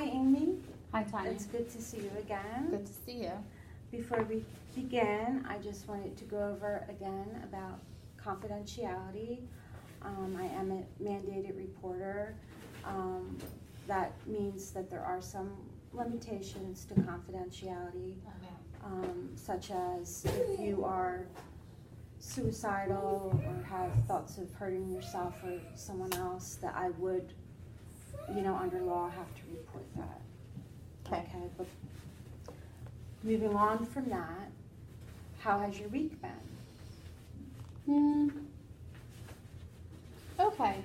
Hi, Amy. Hi, Tanya. It's good to see you again. Good to see you. Before we begin, I just wanted to go over again about confidentiality. I am a mandated reporter. That means that there are some limitations to confidentiality, such as if you are suicidal or have thoughts of hurting yourself or someone else, that I would, under law have to report that. Okay, but moving on from that, how has your week been? Okay.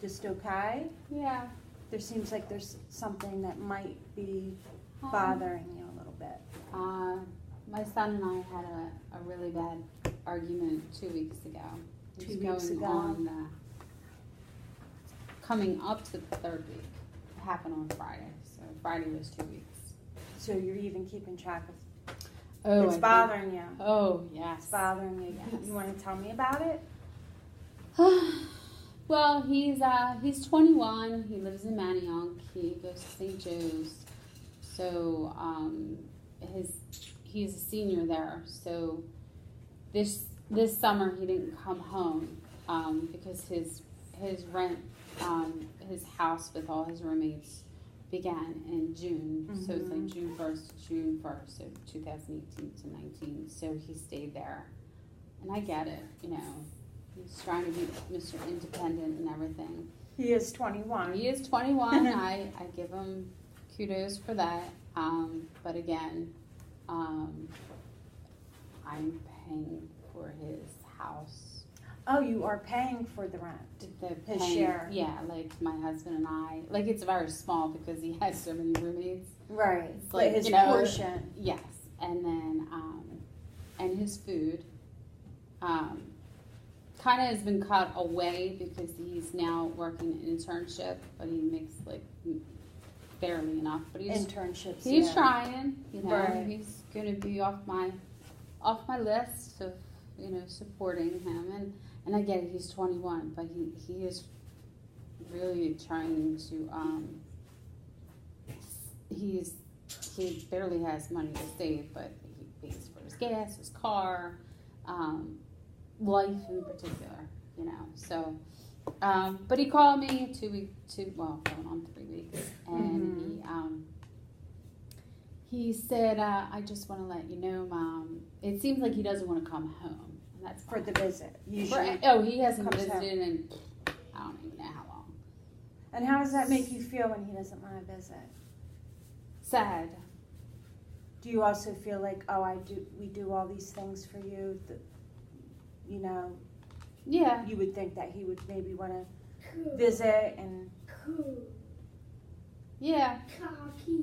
Just okay? Yeah. There seems like there's something that might be bothering you a little bit. My son and I had a really bad argument 2 weeks ago. Coming up to the third week. It happened on Friday, so Friday was 2 weeks. So you're even keeping track of. Oh, it's bothering you. Oh, yes. It's bothering you. Yes. You want to tell me about it? Well, he's 21. He lives in Manayunk. He goes to St. Joe's. So he's a senior there. So this summer he didn't come home because his rent, his house with all his roommates began in June. Mm-hmm. So it's like June 1st to June 1st, so 2018 to 19. So he stayed there. And I get it, He's trying to be Mr. Independent and everything. He is 21. He is 21. I give him kudos for that. But again, I'm paying for his house. Oh, you are paying for the rent? His share? Yeah, like my husband and I. Like it's very small because he has so many roommates. Right. It's like his portion. Yes. And then, and his food. Kind of has been cut away because he's now working an internship, but he makes like barely enough. But internships. He's trying, Right. He's going to be off my list of supporting him, and I get it. He's 21, but he is really trying to. He barely has money to save, but he pays for his gas, his car. Life in particular, So, but he called me going on 3 weeks, and he said, "I just want to let you know, Mom. It seems like he doesn't want to come home, and that's for fine. the visit. He hasn't visited in I don't even know how long. And how does that make you feel when he doesn't want to visit? Sad. Do you also feel like, we do all these things for you? Yeah. You would think that he would maybe want to visit and. Yeah.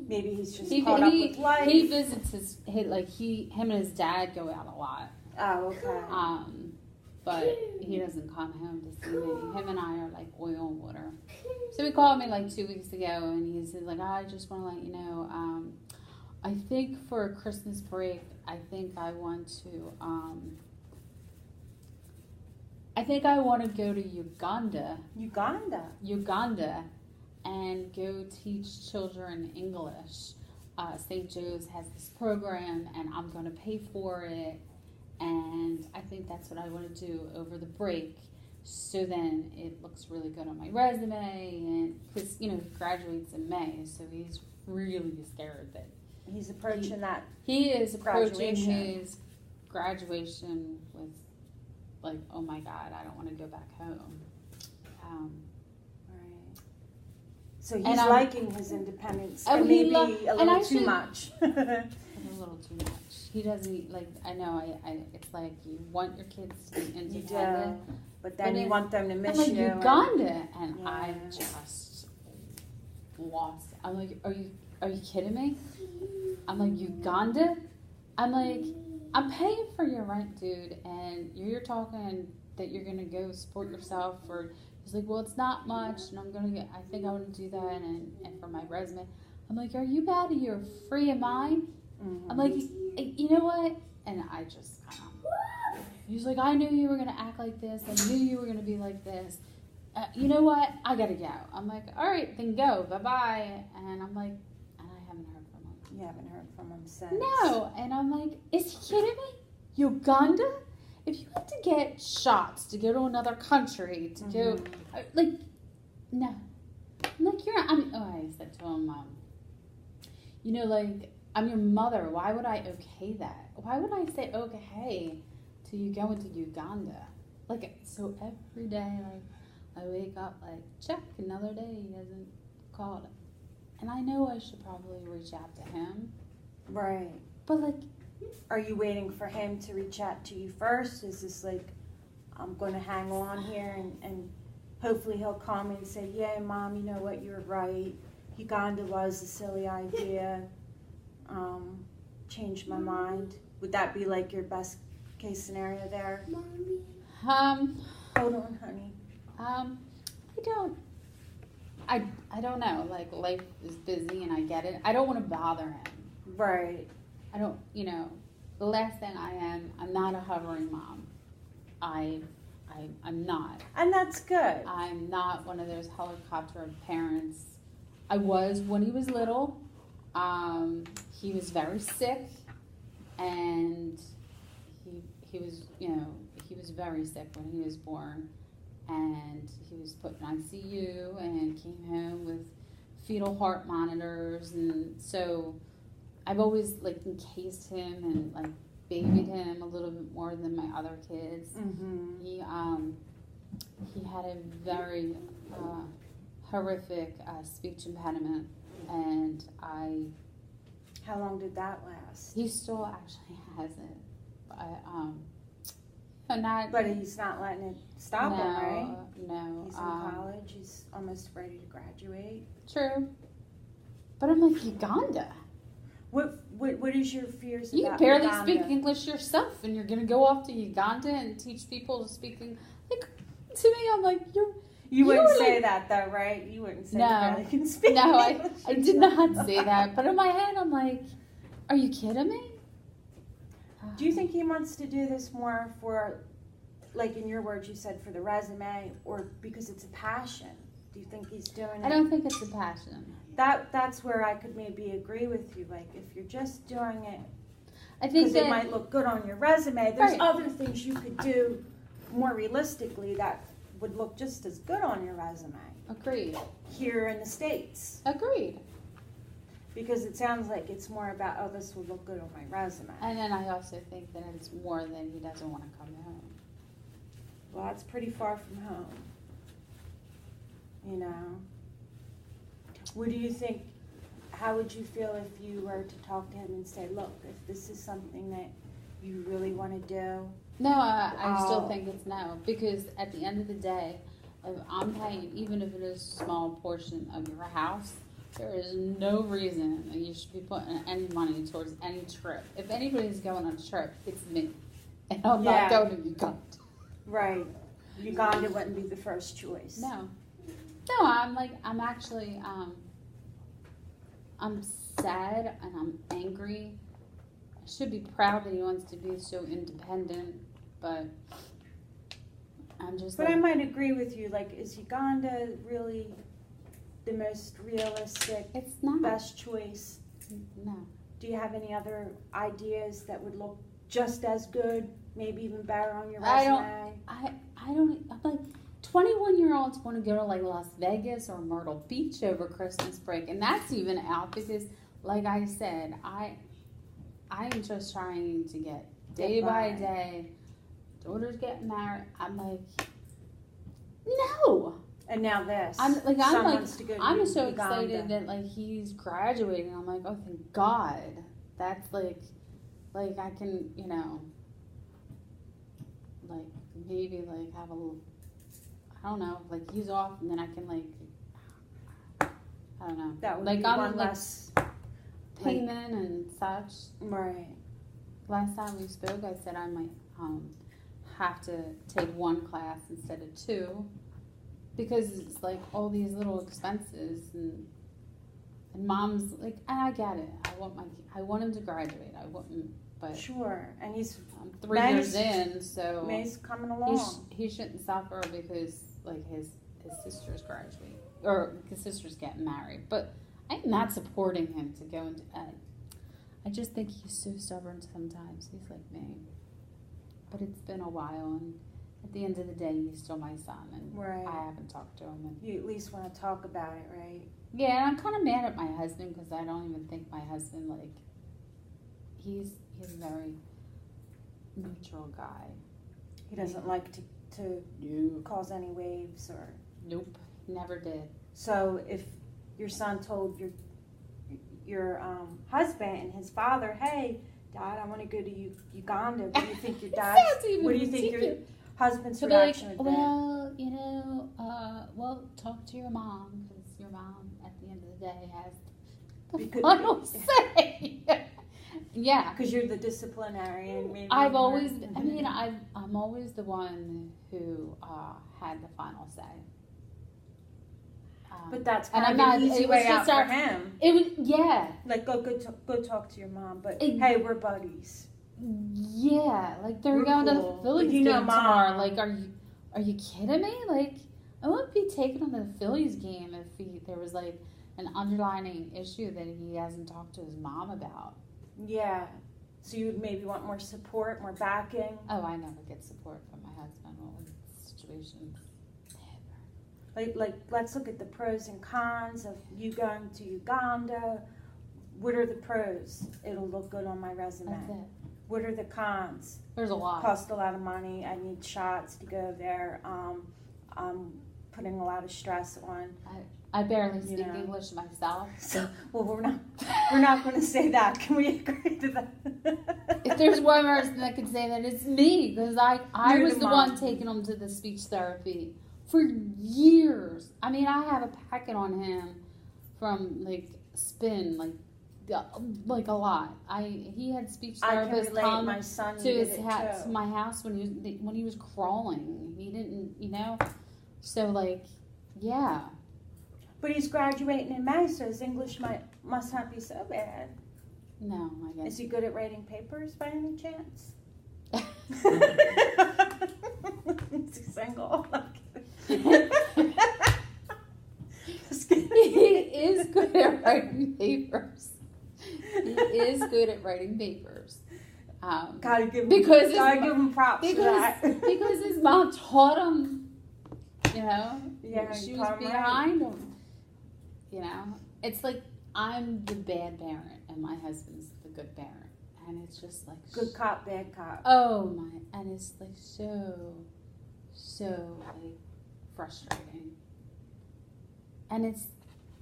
Maybe he's just caught up with life. He visits him and his dad go out a lot. Oh, okay. But he doesn't come home to see me. Him and I are like oil and water. So he called me like 2 weeks ago, and he said I just want to let you know. I think for Christmas break, I think I want to. I think I want to go to Uganda. Uganda, and go teach children English. St. Joe's has this program, and I'm going to pay for it. And I think that's what I want to do over the break. So then it looks really good on my resume, and because he graduates in May, so he's really scared that he's approaching that. He is approaching his graduation with. Like, oh my God, I don't want to go back home. Right. So he's liking his independence, and maybe a little too much. A little too much. He doesn't I know. It's like you want your kids to be independent, you do, but then you want them to miss you. Uganda, and yeah. I just lost. I'm like, are you kidding me? I'm like, Uganda? I'm like. I'm paying for your rent, dude, and you're talking that you're going to go support yourself he's like, well, it's not much, and I think I want to do that, and for my resume. I'm like, are you out of your free mind? Mm-hmm. I'm like, you know what? And I just he's like, I knew you were going to act like this. I knew you were going to be like this. you know what? I gotta go. I'm like, all right, then go. Bye-bye. And I'm like, and I haven't heard from him. You haven't heard from him since? No. And I'm like, is he kidding me? Uganda? If you have to get shots to go to another country, to go, like, no. I'm like, I said to him, you know, like, I'm your mother. Why would I okay that? Why would I say okay to you going to Uganda? Like, so every day, like, I wake up, like, check, another day, he hasn't called. And I know I should probably reach out to him. Right. But, like, are you waiting for him to reach out to you first? Is this like, I'm going to hang on here and hopefully he'll call me and say, yeah, Mom, you know what, you're right. Uganda was a silly idea. Changed my mind. Would that be like your best case scenario there? Mommy. Hold on, honey. I don't know. Like, life is busy and I get it. I don't want to bother him. Right. I don't, you know, the last thing I'm not a hovering mom. I'm not. And that's good. I'm not one of those helicopter parents. I was when he was little. He was very sick, and he was, you know, he was very sick when he was born, and he was put in ICU and came home with fetal heart monitors, and so I've always, like, encased him and, like, babied him a little bit more than my other kids. Mm-hmm. He had a very horrific speech impediment, and How long did that last? he still actually has it. But he's not letting it stop him, right? No. He's in college. He's almost ready to graduate. True. But I'm like, Uganda. What is your fears You about barely Uganda? speak English yourself, and you're going to go off to Uganda and teach people to speak English. Like, to me, I'm like, You wouldn't say like, that, though, right? You wouldn't say No. you barely can speak No, English. I did not say that. But in my head, I'm like, are you kidding me? Do you think he wants to do this more for, like in your words, you said for the resume, or because it's a passion? Do you think he's doing it? I don't think it's a passion. That's where I could maybe agree with you. Like, if you're just doing it I think because that it might look good on your resume, there's Right. other things you could do more realistically that would look just as good on your resume agreed. here in the States. Agreed. Because it sounds like it's more about, oh, this would look good on my resume. And then I also think that it's more than he doesn't want to come home. Well, that's pretty far from home. You know? What do you think, how would you feel if you were to talk to him and say, look, if this is something that you really want to do? No, I still think it's no. Because at the end of the day, if I'm paying, even if it is a small portion of your house, there is no reason that you should be putting any money towards any trip. If anybody's going on a trip, it's me. And I'm not going to Uganda. Right. Uganda wouldn't be the first choice. No. No, I'm actually, I'm sad and I'm angry. I should be proud that he wants to be so independent, but I'm just But I might agree with you, like, is Uganda really the most realistic, it's not. best choice? No. Do you have any other ideas that would look just as good, maybe even better on your resume? I don't, I'm like, 21-year-olds want to go to like Las Vegas or Myrtle Beach over Christmas break, and that's even out because, like I said, I am just trying to get day by day. Daughter's getting married. I'm like, no. And now this. I'm so Uganda. excited that like he's graduating. I'm like, oh, thank God. That's like I can, you know, like maybe like have a little, I don't know, like he's off and then I can like, I don't know. That would like be I'm one like less payment and such. Right. Last time we spoke, I said I might have to take one class instead of two because it's like all these little expenses and mom's like, and I get it. I want him to graduate. I want him, but Sure. And he's 3 years in, so May's coming along. he shouldn't suffer because like his his sister's graduating, or his sister's getting married. But I'm not supporting him to go into ed. I just think he's so stubborn sometimes. He's like me. But it's been a while, and at the end of the day, he's still my son, and right. I haven't talked to him. And you at least want to talk about it, right? Yeah, and I'm kind of mad at my husband because I don't even think my husband, like, he's a very neutral guy. He doesn't like to cause any waves or... Nope, never did. So if your son told your husband and his father, hey, Dad, I want to go to Uganda, what do you think your your husband's reaction would be? Well, well, talk to your mom, because your mom, at the end of the day, has the final say. Yeah, because you're the disciplinarian. Maybe I'm always the one who had the final say. But that's kind of an easy way out for him. It was, yeah. Like, go talk to your mom, but hey, we're buddies. Yeah, like they're going to the Phillies game tomorrow. Like, are you kidding me? Like, I wouldn't be taken on the Phillies game if there was like an underlying issue that he hasn't talked to his mom about. Yeah. So you would maybe want more support, more backing? Oh, I never get support from my husband in situations. Like, let's look at the pros and cons of you going to Uganda. What are the pros? It'll look good on my resume. That's it. What are the cons? There's a lot. Cost a lot of money. I need shots to go there. I'm putting a lot of stress on. I barely speak English myself. So, well, we're not going to say that. Can we agree to that? If there's one person that could say that, it's me, because I was the one taking him to the speech therapy for years. I mean, I have a packet on him from like Spin, like a lot. He had speech therapists come my son to my house when he was crawling. He didn't, So like, yeah. But he's graduating in May, so his English must not be so bad. No, I guess. Is he good at writing papers by any chance? Is he single? He is good at writing papers. Gotta give him props for that. Because his mom taught him, Yeah, she was behind him. It's like I'm the bad parent and my husband's the good parent. And it's just like... Good cop, bad cop. Oh my, and it's like so like frustrating. And it's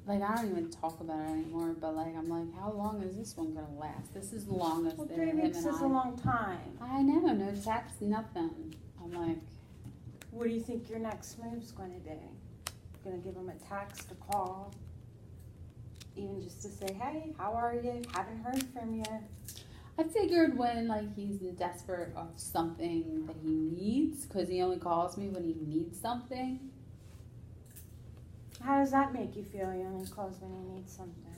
like, I don't even talk about it anymore, but like, I'm like, how long is this one gonna last? This is the longest that 3 weeks is a long time. I know, no text, nothing. I'm like... What do you think your next move's gonna be? Gonna give him a text, a call? Even just to say, hey, how are you? Haven't heard from you. I figured when like he's desperate of something that he needs, because he only calls me when he needs something. How does that make you feel? He only calls when he needs something.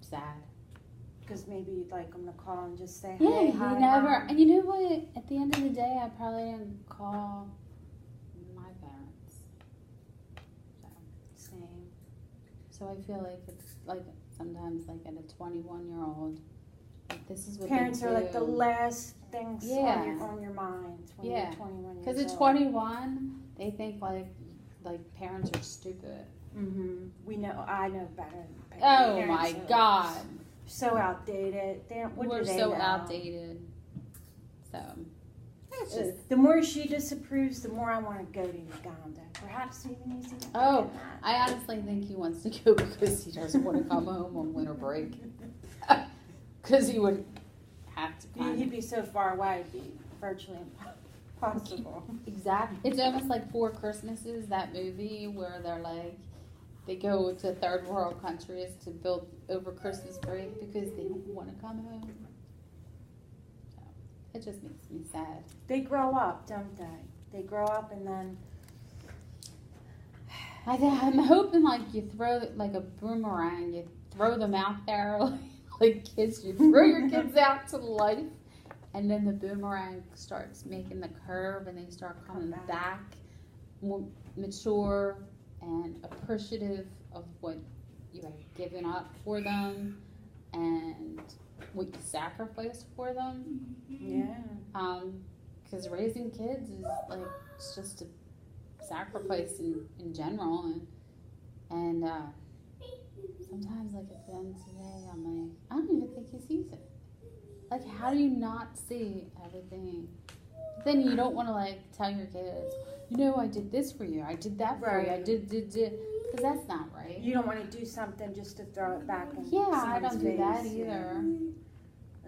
Sad. Because maybe you'd like him to call and just say, hey, hi. He never. And you know what? At the end of the day, I probably didn't call my parents. Same. So I feel like it's like sometimes like at a 21-year-old, like this is what parents they are do. like the last things on your mind when you're 21 years old. Because at 21, they think like parents are stupid. Mm-hmm. I know better than parents. Oh my God. So outdated. We're so outdated. So. The more she disapproves, the more I want to go to Uganda. Perhaps even easier. Oh, I honestly think he wants to go because he doesn't want to come home on winter break. Because he would have to. He'd be so far away, it'd be virtually impossible. Exactly. It's almost like Four Christmases, that movie where they're like, they go to third world countries to build over Christmas break because they don't want to come home. So it just makes me sad. They grow up, don't they? They grow up and then... I'm hoping like you throw like a boomerang, you throw them out there like kids, you throw your kids out to life and then the boomerang starts making the curve, and they start coming back more mature and appreciative of what you have given up for them and what you sacrificed for them. Yeah. Because raising kids is like, it's just a sacrifice in general, and sometimes, like, at the end of the day, I'm like, I don't even think he sees it. Like, how do you not see everything? But then you don't want to, like, tell your kids, you know, I did this for you, I did that for you, I did, because that's not right. You don't want to do something just to throw it back in I don't do face, that either.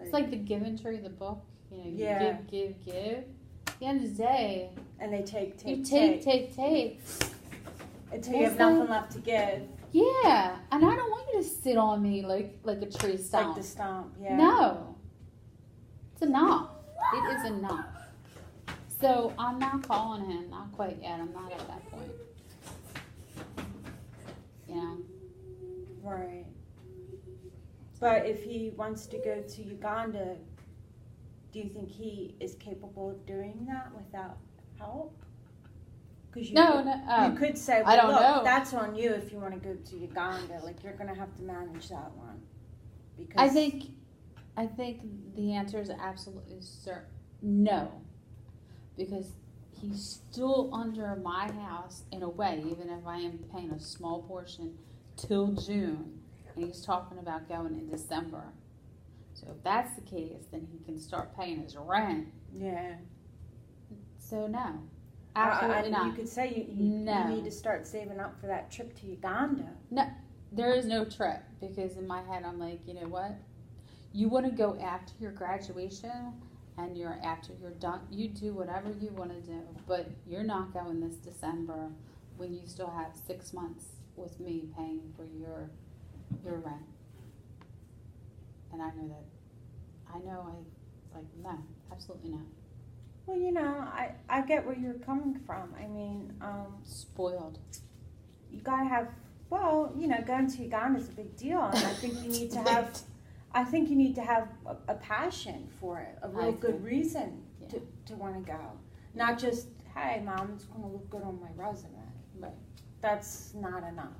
It's like the Give and Tree, the book. You know, you give. At the end of the day, and they take. You take. Until you have nothing left to give. Yeah, and I don't want you to sit on me like a tree stump. Like the stump, yeah. No. It's enough. It is enough. So I'm not calling him, not quite yet. I'm not at that point. You know? Right. But if he wants to go to Uganda, do you think he is capable of doing that without help? Because you could say, well, I don't know. That's on you if you want to go to Uganda. Like, you're going to have to manage that one. Because I think the answer is absolutely no. Because he's still under my house in a way, even if I am paying a small portion till June. And he's talking about going in December. So if that's the case, then he can start paying his rent. Yeah. So no. Absolutely not. You could say you need to start saving up for that trip to Uganda. No, there is no trip, because in my head I'm like, you know what? You want to go after your graduation and after you're done, you do whatever you want to do, but you're not going this December when you still have 6 months with me paying for your rent. And I no, absolutely not. Well, you know, I get where you're coming from. I mean, spoiled. You gotta have, well, you know, going to Uganda is a big deal, and I think you need to have, a passion for it, a real good reason to want to go, not just, hey, Mom, it's going to look good on my resume. Right. That's not enough.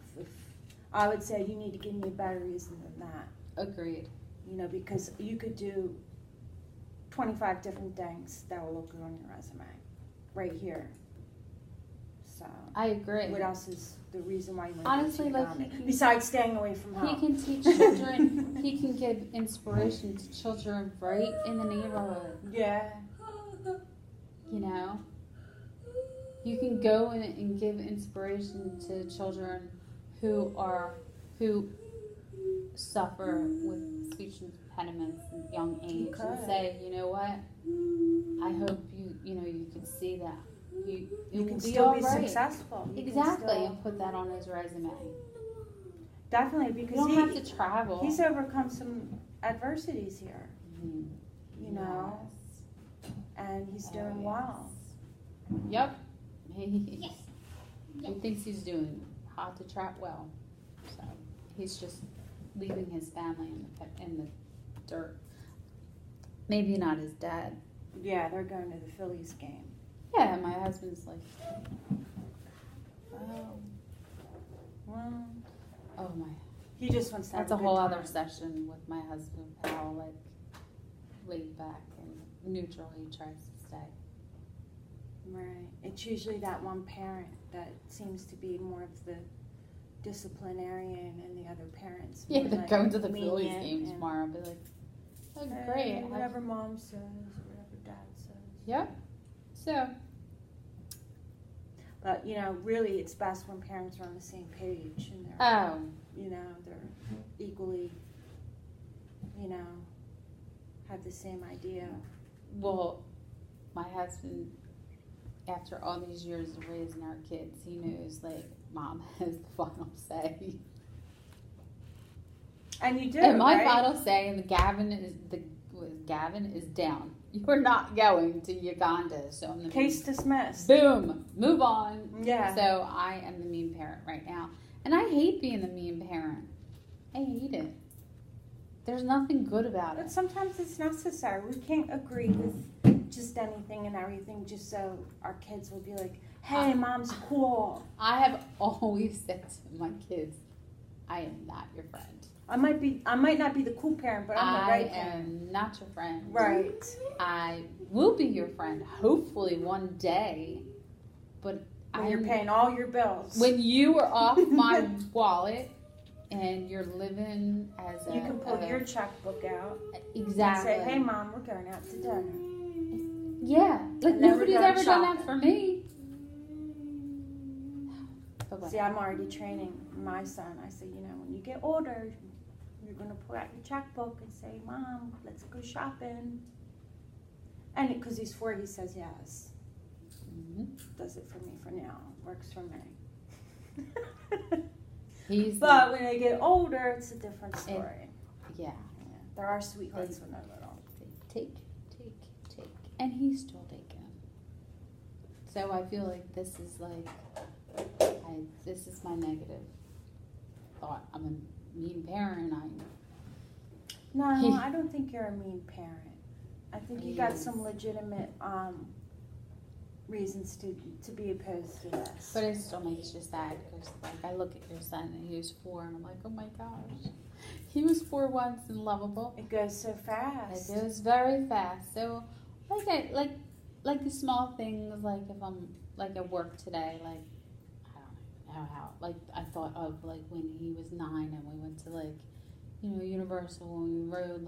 I would say you need to give me a better reason than that. Agreed. You know, because you could do 25 different things that will look good on your resume right here. So I agree. What else is the reason why you want honestly, to besides staying away from home? He can teach children. He can give inspiration to children right in the neighborhood. Yeah. You know, you can go and give inspiration to children who suffer with speech impediments in young age, and say, you know what? I hope you can see that. You can still be successful. Exactly, and put that on his resume. Definitely, because you don't have to travel. He's overcome some adversities here. Mm-hmm. You know, and he's doing well. Yep, he thinks he's doing how to trap well. So he's just leaving his family in the dirt. Maybe not his dad. Yeah, they're going to the Phillies game. Yeah, my husband's like, oh my. He just wants to have That's a whole other session with my husband, how like laid back and neutral he tries to stay. Right. It's usually that one parent that seems to be more of the disciplinarian, and the other parents. Yeah, they're going to the Phillies games tomorrow. I'll be like, oh, great. Whatever Mom says, or whatever Dad says. Yep. So. But, you know, really it's best when parents are on the same page and they're, you know, they're equally, you know, have the same idea. Well, my husband, after all these years of raising our kids, he knows, like, Mom has the final say. And you do, and my final say, and Gavin is down. You're not going to Uganda, so I'm the case dismissed. Boom, move on. Yeah. So I am the mean parent right now, and I hate being the mean parent. I hate it. there's nothing good about But it. sometimes it's necessary. We can't agree with just anything and everything just so our kids will be like, hey, mom's cool. I have always said to my kids, I am not your friend. I might not be the cool parent, but I'm the right parent. I am not your friend. Right. I will be your friend, hopefully one day, but when you're paying all your bills. When you are off my wallet and you're living as you can pull your checkbook out. Exactly. And say, hey, Mom, we're going out to dinner. Yeah. Like, nobody's ever done that for me. See, I'm already training my son. I say, when you get older, you're going to pull out your checkbook and say, Mom, let's go shopping. And because he's 4, he says yes. Mm-hmm. Does it for me for now. Works for me. But when they get older, it's a different story. Yeah. There are sweethearts when they're little. Take. And he's still taking. So I feel like this is like, this is my negative thought. I'm a mean parent. No, I don't think you're a mean parent. I think you got some legitimate reasons to be opposed to this. But it still makes you sad because, like, I look at your son and he was 4 and I'm like, oh my gosh, he was 4 once and lovable. It goes so fast. It goes very fast. So, like the small things, like if I'm like at work today, like I don't know how, like I thought of like when he was 9 and we went to like, Universal and we rode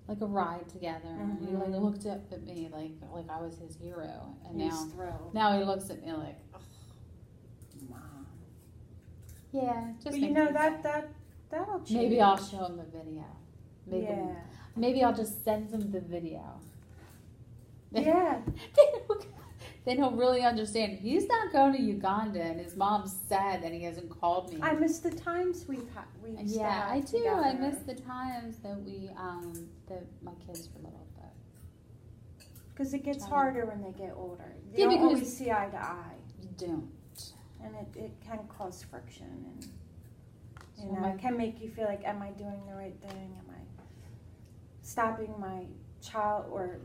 like a ride together, and he like looked up at me like I was his hero, and now he looks at me like, oh, Mom. Yeah, just. But that'll change. Maybe I'll show him the video. Maybe I'll just send him the video. Yeah. Then he'll really understand. He's not going to Uganda, and his mom's sad that he hasn't called me. I miss the times we yeah, I do. Together. I miss the times that that my kids were little. Because it gets harder when they get older. They don't always see eye to eye. You don't. And it can cause friction, and it can make you feel like, am I doing the right thing? Am I stopping my child, or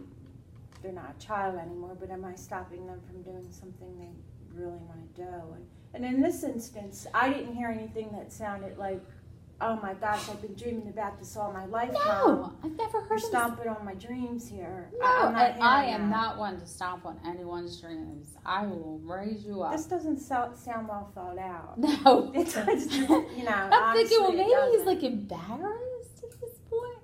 they're not a child anymore, but am I stopping them from doing something they really want to do? And in this instance, I didn't hear anything that sounded like, oh my gosh, I've been dreaming about this all my life. No, I've never heard. You're stomping on my dreams here. No, I am not one to stomp on anyone's dreams. I will raise you up. This doesn't sound well thought out. No, it does. I'm thinking, well, maybe he's like embarrassed at this point.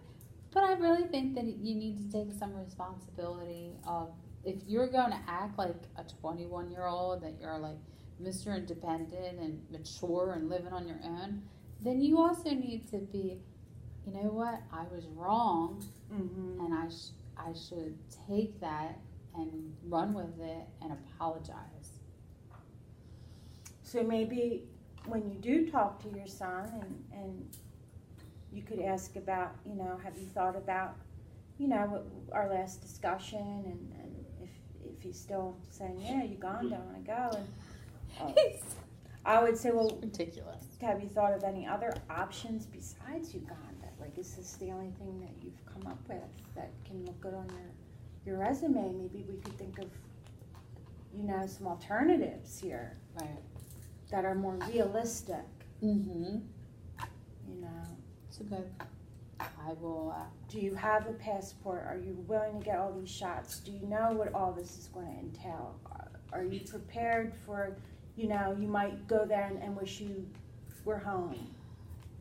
But I really think that you need to take some responsibility of, if you're going to act like a 21-year-old, that you're like Mr. Independent and mature and living on your own, then you also need to be, you know what, I was wrong, and I should take that and run with it and apologize. So maybe when you do talk to your son and you could ask about, have you thought about, our last discussion, and if he's still saying, yeah, Uganda, I want to go. And I would say, well, ridiculous. Have you thought of any other options besides Uganda? Like, is this the only thing that you've come up with that can look good on your resume? Maybe we could think of, some alternatives here. Right. That are more realistic. It's a good. I will. Do you have a passport? Are you willing to get all these shots? Do you know what all this is going to entail? Are you prepared for, you might go there and wish you were home?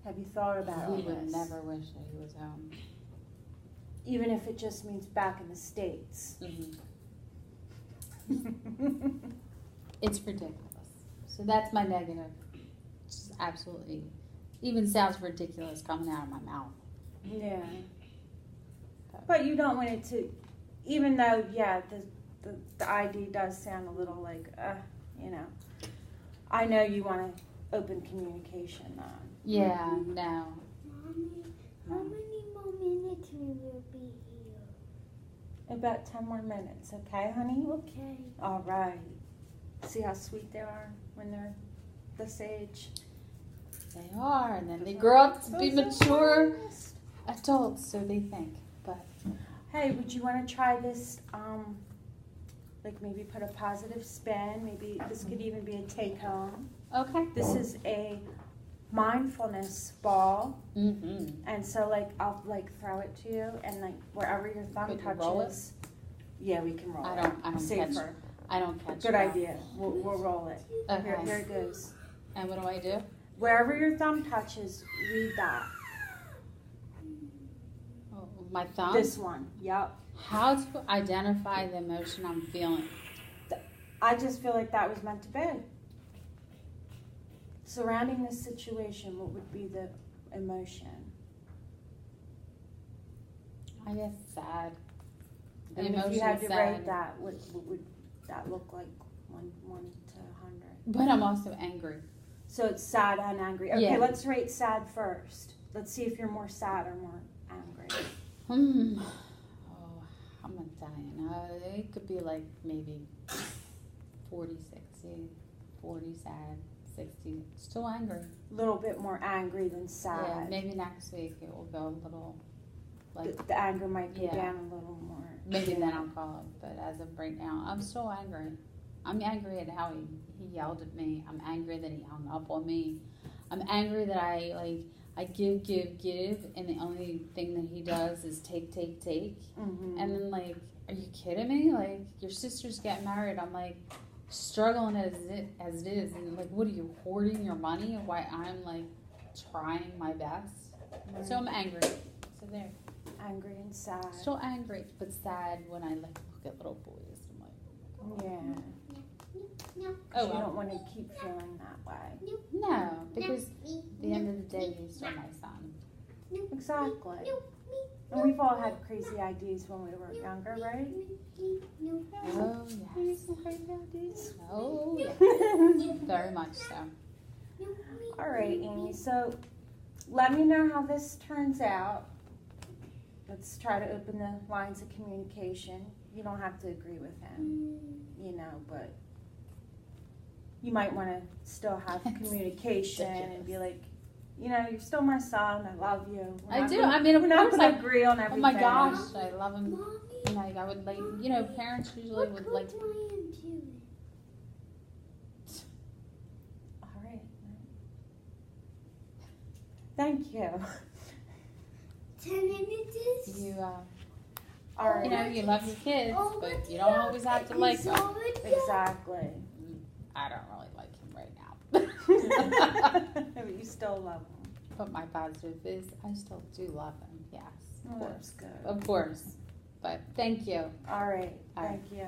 Have you thought about all this? He would never wish that he was home. Even if it just means back in the States. It's ridiculous. So that's my negative. Just absolutely, even sounds ridiculous coming out of my mouth. Yeah. But you don't want it to, even though, the ID does sound a little like, I know you want to open communication. Yeah, no. Mommy, how many more minutes we will be here? About 10 more minutes, okay, honey? Okay. All right. See how sweet they are when they're this age? they are, and then they grow up to be mature adults, so they think. But hey, would you want to try this? Like maybe put a positive spin. Maybe this could even be a take home. okay. This is a mindfulness ball, Mm-hmm. and so like I'll like throw it to you, and like wherever your thumb Could you roll it? touches. Yeah, we can roll I it. don't catch. Safer. I don't catch. Good well. idea. We'll roll it. Okay. Here it goes. And what do I do? Wherever your thumb touches, read that. Oh, my thumb. This one. Yep. How to identify the emotion I'm feeling? I just feel like that was meant to be. Surrounding this situation, what would be the emotion? I guess sad. The And if emotion you had is to sad. rate that, what would that look like? One to 100. But I'm also angry. So it's sad and angry. Okay, Yeah. let's rate sad first. Let's see if you're more sad or more angry. Oh, I'm not dying. It could be like maybe 40, 60, 40 sad, 60 still angry. A little bit more angry than sad. Yeah, maybe next week it will go a little like The anger might go Yeah. down a little more. maybe then I'll call him. But as of right now, I'm still angry. I'm angry at how he yelled at me. I'm angry that he hung up on me. I'm angry that I give, and the only thing that he does is take. Mm-hmm. And then like, are you kidding me? Like, your sister's getting married. I'm like struggling as it is, and like, what are you hoarding your money? Why I'm like trying my best. So I'm angry. So there. Angry and sad. Still angry, but sad when I like look at little boys. I'm like, Yeah. No. oh You well. don't want to keep feeling that way. No, because at the end of the day, he's still my son. Exactly. And we've all had crazy ideas when we were younger, right? Oh yes. Some crazy ideas. Oh yes. Very much so. All right, Amy. So let me know how this turns out. Let's try to open the lines of communication. You don't have to agree with him, but you might want to still have communication and be like, you're still my son. I love you. I do. I mean, of we're not course. going to agree on everything. Oh my gosh, I love him. Like I would like, parents usually would like. All right. Thank you. 10 minutes. You, All right. you love your kids, but you don't always have to like them. Exactly. I don't really like him right now. But you still love him. But my positive is I still do love him. Yes, Oh, that's good. of course. But thank you. All right. All right. Thank you.